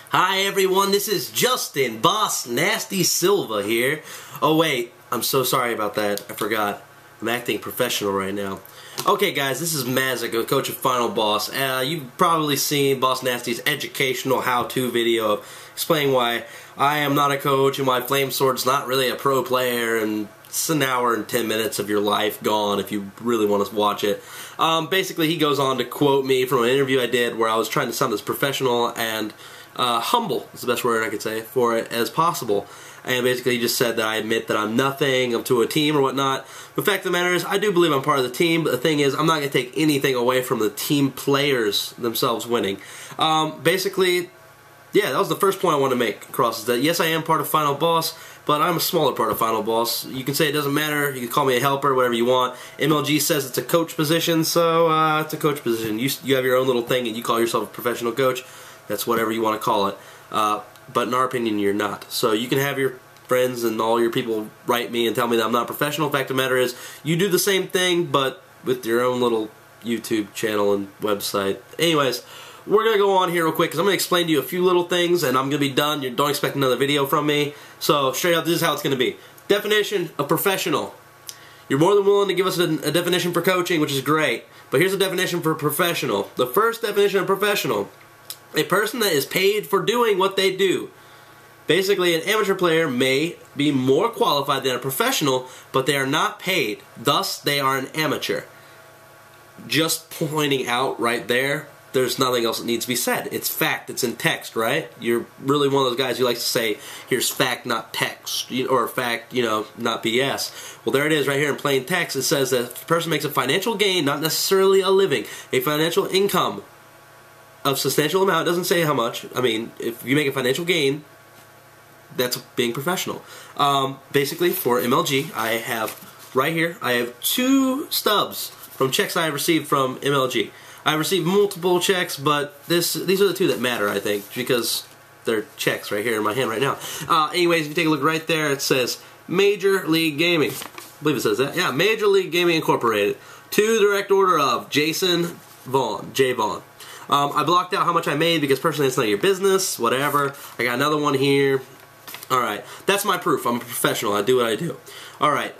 Hi everyone, this is Justin, Boss Nasty Silva here. Oh wait, I'm so sorry about that, I forgot. I'm acting professional right now. Okay guys, this is Mazsik, the coach of Final Boss. You've probably seen Boss Nasty's educational how-to video explaining why I am not a coach and why Flame Sword's not really a pro player, and it's an hour and 10 minutes of your life gone if you really want to watch it. Basically, he goes on to quote me from an interview I did where I was trying to sound as professional and humble, is the best word I could say for it, as possible. And basically he just said that I admit that I'm nothing to a team or whatnot. The fact of the matter is, I do believe I'm part of the team, but the thing is, I'm not going to take anything away from the team players themselves winning. Basically, yeah, that was the first point I want to make across, is that yes, I am part of Final Boss, but I'm a smaller part of Final Boss. You can say it doesn't matter, you can call me a helper, whatever you want. MLG says it's a coach position, so it's a coach position. You have your own little thing and you call yourself a professional coach. That's whatever you want to call it. But in our opinion, you're not. So you can have your friends and all your people write me and tell me that I'm not professional. The fact of the matter is, you do the same thing, but with your own little YouTube channel and website. Anyways, we're going to go on here real quick because I'm going to explain to you a few little things and I'm going to be done. You don't expect another video from me. So straight up, this is how it's going to be. Definition of professional. You're more than willing to give us a definition for coaching, which is great. But here's a definition for professional. The first definition of professional: a person that is paid for doing what they do. Basically, an amateur player may be more qualified than a professional, but they are not paid. Thus, they are an amateur. Just pointing out right there, there's nothing else that needs to be said. It's fact. It's in text, right? You're really one of those guys who likes to say, here's fact, not text, or fact, not BS. Well, there it is right here in plain text. It says that if a person makes a financial gain, not necessarily a living, a financial income of substantial amount, it doesn't say how much. I mean, if you make a financial gain, that's being professional. Basically, for MLG, I have right here, I have 2 stubs from checks I have received from MLG. I received multiple checks, but these are the 2 that matter, I think, because they're checks right here in my hand right now. Anyways, if you take a look right there, it says Major League Gaming. I believe it says that. Yeah, Major League Gaming Incorporated. To direct order of Jason Vaughn, J. Vaughn. I blocked out how much I made because personally it's not your business, whatever. I got another one here. Alright, that's my proof. I'm a professional. I do what I do. Alright,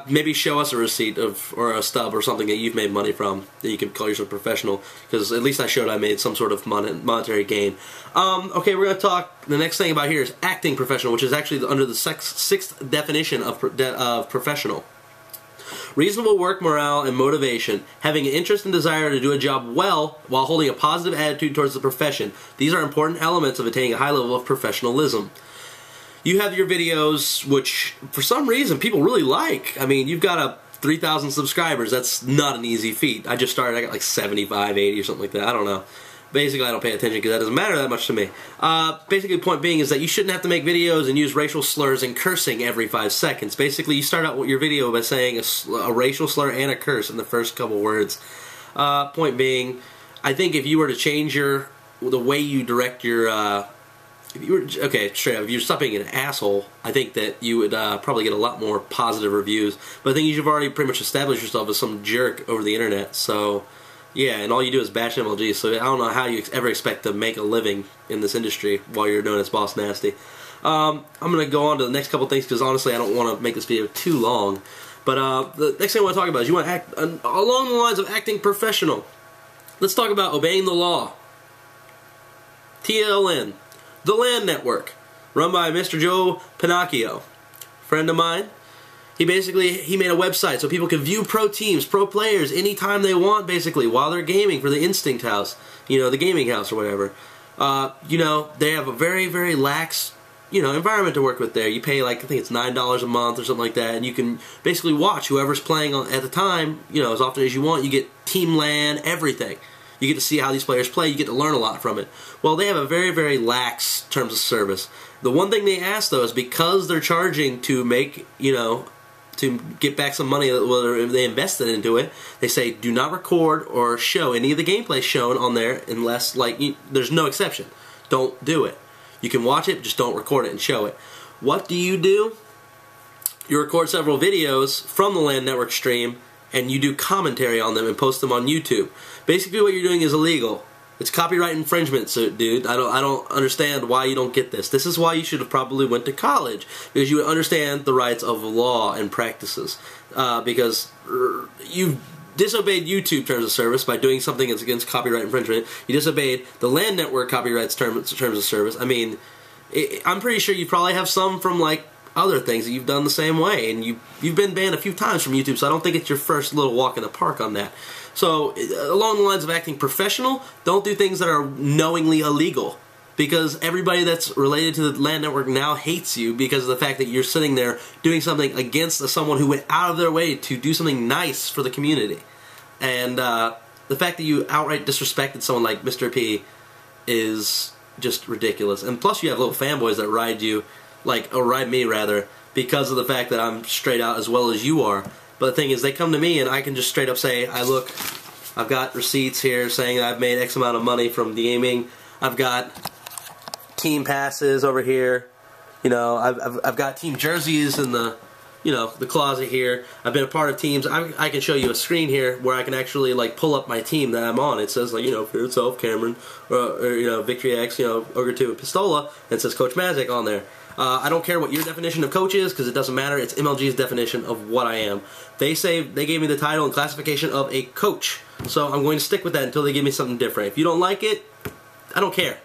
maybe show us a receipt or a stub or something that you've made money from that you can call yourself professional, because at least I showed I made some sort of monetary gain. Okay, we're going to talk, the next thing about here is acting professional, which is actually under the 6th definition of professional. Reasonable work morale and motivation, having an interest and desire to do a job well while holding a positive attitude towards the profession. These are important elements of attaining a high level of professionalism. You have your videos, which for some reason people really like. I mean, you've got 3,000 subscribers. That's not an easy feat. I just started, I got like 75, 80 or something like that. I don't know. Basically, I don't pay attention because that doesn't matter that much to me. Basically, the point being is that you shouldn't have to make videos and use racial slurs and cursing every 5 seconds. Basically, you start out with your video by saying a racial slur and a curse in the first couple words. Point being, I think if you were to change the way you direct your, straight up, if you're stop being an asshole, I think that you would probably get a lot more positive reviews. But I think you've already pretty much established yourself as some jerk over the internet, so yeah, and all you do is bash MLG, so I don't know how you ever expect to make a living in this industry while you're known as Boss Nasty. I'm going to go on to the next couple things because honestly I don't want to make this video too long. But the next thing I want to talk about is you want to act along the lines of acting professional. Let's talk about obeying the law. TLN, the LAN network, run by Mr. Joe Pinocchio, friend of mine. He made a website so people can view pro teams, pro players, anytime they want, basically, while they're gaming for the Instinct House, the gaming house or whatever. They have a very, very lax, environment to work with there. You pay, I think it's $9 a month or something like that, and you can basically watch whoever's playing at the time, as often as you want. You get team LAN, everything. You get to see how these players play. You get to learn a lot from it. Well, they have a very, very lax terms of service. The one thing they ask, though, is because they're charging to make, to get back some money that they invested into it, they say do not record or show any of the gameplay shown on there unless, there's no exception. Don't do it. You can watch it, just don't record it and show it. What do? You record several videos from the LAN network stream and you do commentary on them and post them on YouTube. Basically what you're doing is illegal. It's copyright infringement, so dude. I don't understand why you don't get this. This is why you should have probably went to college, because you would understand the rights of law and practices. Because you disobeyed YouTube terms of service by doing something that's against copyright infringement. You disobeyed the LAN network copyrights terms of service. I mean, I'm pretty sure you probably have some from like other things that you've done the same way, and you've been banned a few times from YouTube, so I don't think it's your first little walk in the park on that. So along the lines of acting professional, don't do things that are knowingly illegal, because everybody that's related to the LAN network now hates you because of the fact that you're sitting there doing something against someone who went out of their way to do something nice for the community. And the fact that you outright disrespected someone like Mr. P is just ridiculous. And plus you have little fanboys that ride you, or ride me rather, because of the fact that I'm straight out as well as you are. But the thing is, they come to me and I can just straight up say, look, I've got receipts here saying that I've made X amount of money from gaming. I've got team passes over here. You know, I've got team jerseys in the, the closet here. I've been a part of teams. I can show you a screen here where I can actually pull up my team that I'm on. It says Fear Itself, Cameron, or Victory X, Ogre 2 and Pistola, and it says Coach Mazsik on there. I don't care what your definition of coach is, because it doesn't matter. It's MLG's definition of what I am. They gave me the title and classification of a coach, so I'm going to stick with that until they give me something different. If you don't like it, I don't care.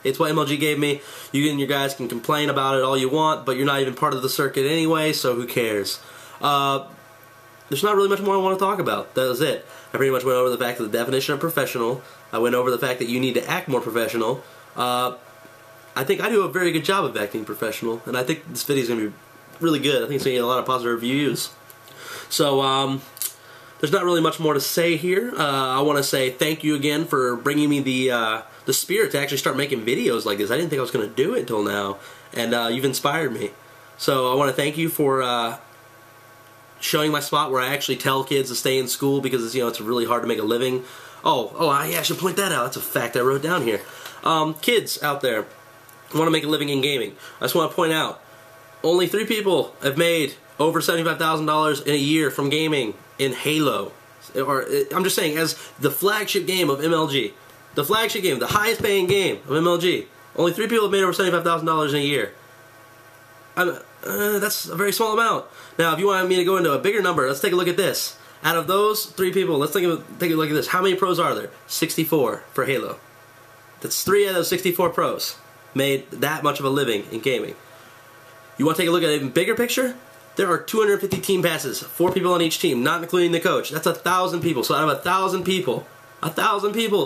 It's what MLG gave me. You and your guys can complain about it all you want, but you're not even part of the circuit anyway, so who cares? There's not really much more I want to talk about. That was it. I pretty much went over the fact of the definition of professional. I went over the fact that you need to act more professional. I think I do a very good job of acting professional, and I think this video is going to be really good. I think it's going to get a lot of positive reviews. So, there's not really much more to say here. I want to say thank you again for bringing me the spirit to actually start making videos like this. I didn't think I was going to do it until now, and you've inspired me. So I want to thank you for showing my spot where I actually tell kids to stay in school, because it's really hard to make a living. Yeah, I should point that out. That's a fact I wrote down here. Kids out there want to make a living in gaming. I just want to point out, only 3 people have made over $75,000 in a year from gaming in Halo. I'm just saying, as the flagship game of MLG, the flagship game, the highest paying game of MLG, only 3 people have made over $75,000 in a year. That's a very small amount. Now, if you want me to go into a bigger number, let's take a look at this. Out of those 3 people, let's take a look at this. How many pros are there? 64 for Halo. That's 3 out of those 64 pros made that much of a living in gaming. You want to take a look at an even bigger picture? There are 250 team passes, 4 people on each team, not including the coach. That's 1,000 people. So out of 1,000 people,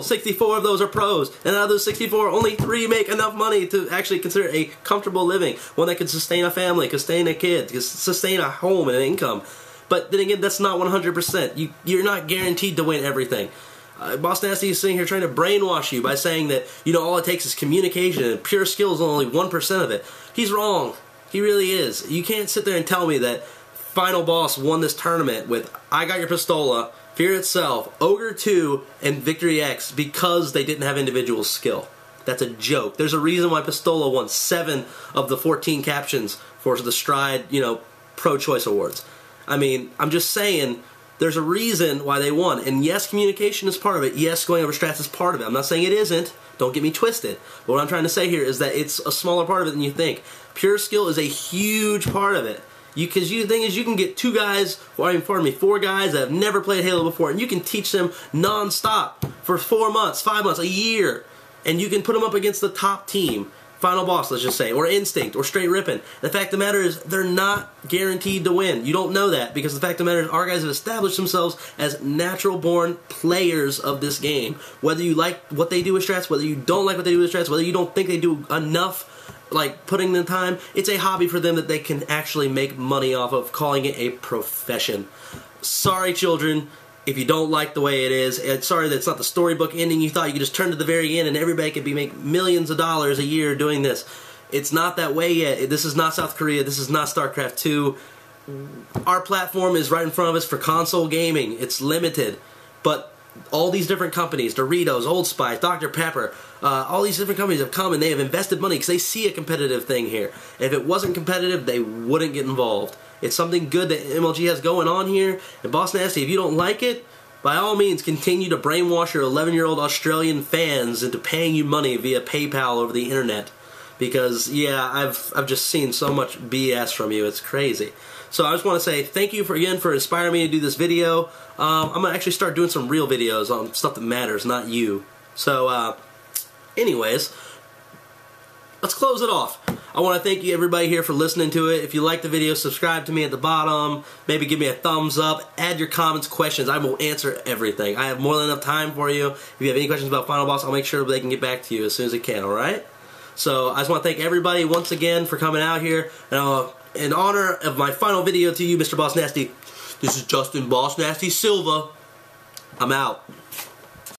64 of those are pros. And out of those 64, only 3 make enough money to actually consider a comfortable living. One that can sustain a family, sustain a kid, sustain a home and an income. But then again, that's not 100%. You're not guaranteed to win everything. Boss Nasti is sitting here trying to brainwash you by saying that, all it takes is communication and pure skill is only 1% of it. He's wrong. He really is. You can't sit there and tell me that Final Boss won this tournament with I Got Your Pistola, Fear Itself, Ogre 2, and Victory X because they didn't have individual skill. That's a joke. There's a reason why Pistola won 7 of the 14 captions for the Stride, Pro Choice Awards. I mean, I'm just saying, there's a reason why they won. And yes, communication is part of it. Yes, going over strats is part of it. I'm not saying it isn't. Don't get me twisted. But what I'm trying to say here is that it's a smaller part of it than you think. Pure skill is a huge part of it. Because the thing is, you can get 4 guys that have never played Halo before, and you can teach them non-stop for 4 months, 5 months, a year. And you can put them up against the top team. Final Boss, let's just say, or Instinct, or Straight Rippin'. The fact of the matter is, they're not guaranteed to win. You don't know that, because the fact of the matter is, our guys have established themselves as natural-born players of this game. Whether you like what they do with strats, whether you don't like what they do with strats, whether you don't think they do enough, putting in the time, it's a hobby for them that they can actually make money off of, calling it a profession. Sorry, children. If you don't like the way it is, sorry that it's not the storybook ending you thought. You could just turn to the very end and everybody could make millions of dollars a year doing this. It's not that way yet. This is not South Korea. This is not StarCraft 2. Our platform is right in front of us for console gaming. It's limited. But all these different companies, Doritos, Old Spice, Dr. Pepper, all these different companies have come and they have invested money because they see a competitive thing here. And if it wasn't competitive, they wouldn't get involved. It's something good that MLG has going on here. And Boss Nasti, if you don't like it, by all means, continue to brainwash your 11-year-old Australian fans into paying you money via PayPal over the internet. Because, yeah, I've just seen so much BS from you. It's crazy. So I just want to say thank you again for inspiring me to do this video. I'm going to actually start doing some real videos on stuff that matters, not you. So, anyways, let's close it off. I want to thank you everybody here for listening to it. If you like the video, subscribe to me at the bottom. Maybe give me a thumbs up. Add your comments, questions. I will answer everything. I have more than enough time for you. If you have any questions about Final Boss, I'll make sure they can get back to you as soon as they can, alright? So I just want to thank everybody once again for coming out here. And in honor of my final video to you, Mr. Boss Nasty, this is Justin Boss Nasty Silva. I'm out.